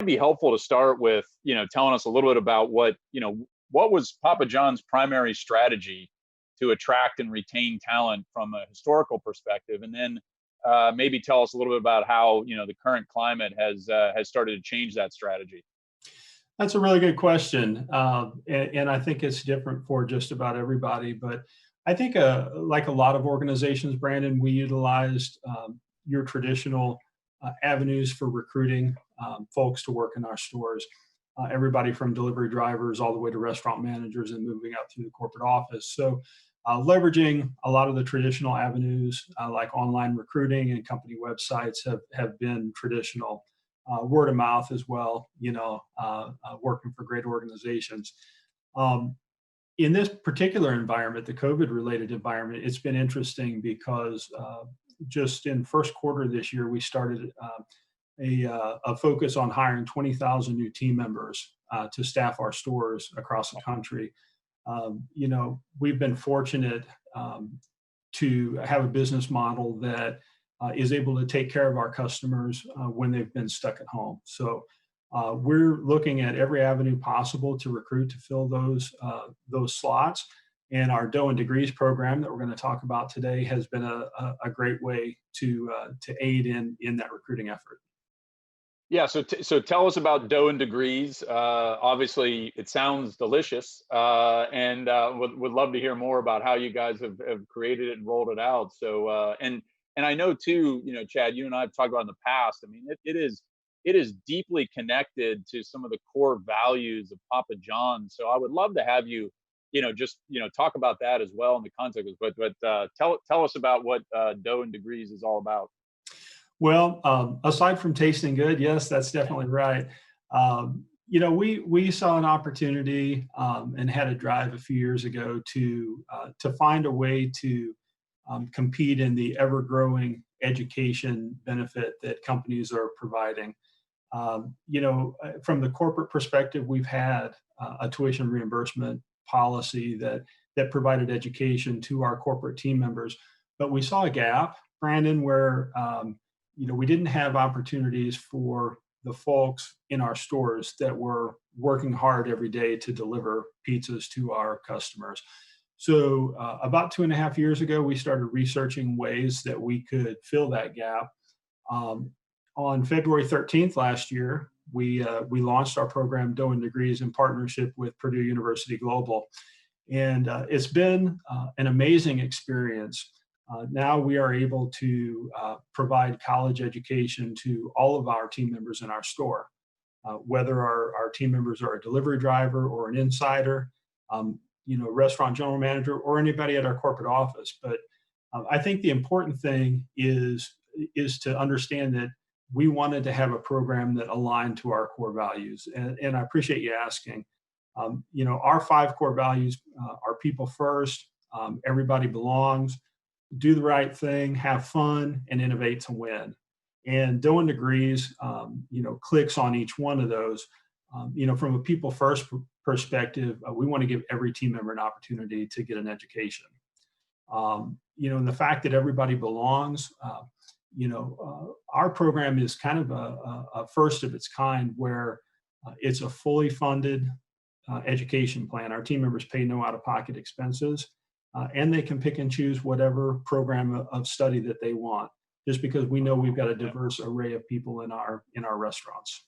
be helpful to start with, telling us a little bit about what was Papa John's primary strategy to attract and retain talent from a historical perspective, and then maybe tell us a little bit about how the current climate has started to change that strategy. That's a really good question, and I think it's different for just about everybody. But I think, like a lot of organizations, Brandon, we utilized your traditional avenues for recruiting folks to work in our stores. Everybody from delivery drivers all the way to restaurant managers and moving up through the corporate office. So, leveraging a lot of the traditional avenues like online recruiting and company websites have been traditional. Word of mouth as well, working for great organizations. In this particular environment, the COVID related environment, it's been interesting because just in first quarter this year, we started a focus on hiring 20,000 new team members to staff our stores across the country. We've been fortunate to have a business model that is able to take care of our customers when they've been stuck at home. So we're looking at every avenue possible to recruit to fill those slots. And our Dough and Degrees program that we're going to talk about today has been a great way to aid in that recruiting effort. Yeah, so tell us about Dough and Degrees. Obviously, it sounds delicious, and would love to hear more about how you guys have created it and rolled it out. So and I know too, Chad, you and I have talked about in the past. I mean, it is deeply connected to some of the core values of Papa John's. So I would love to have you, just talk about that as well in the context. But tell us about what Dough and Degrees is all about. Well, aside from tasting good, yes, that's definitely right. We saw an opportunity and had a drive a few years ago to find a way to compete in the ever-growing education benefit that companies are providing. From the corporate perspective, we've had a tuition reimbursement policy that provided education to our corporate team members, but we saw a gap, Brandon, where we didn't have opportunities for the folks in our stores that were working hard every day to deliver pizzas to our customers. So about 2.5 years ago, we started researching ways that we could fill that gap. On February 13th last year, we launched our program Dough and Degrees in partnership with Purdue University Global. And it's been an amazing experience. Now we are able to provide college education to all of our team members in our store, whether our team members are a delivery driver or an insider, restaurant general manager, or anybody at our corporate office. But I think the important thing is to understand that we wanted to have a program that aligned to our core values. And I appreciate you asking. Our 5 core values are people first, everybody belongs, do the right thing, have fun, and innovate to win. And Dough and Degrees, clicks on each one of those. From a people first perspective, we want to give every team member an opportunity to get an education. And the fact that everybody belongs, our program is kind of a first of its kind where it's a fully funded education plan. Our team members pay no out-of-pocket expenses, and they can pick and choose whatever program of study that they want, just because we know we've got a diverse array of people in our restaurants.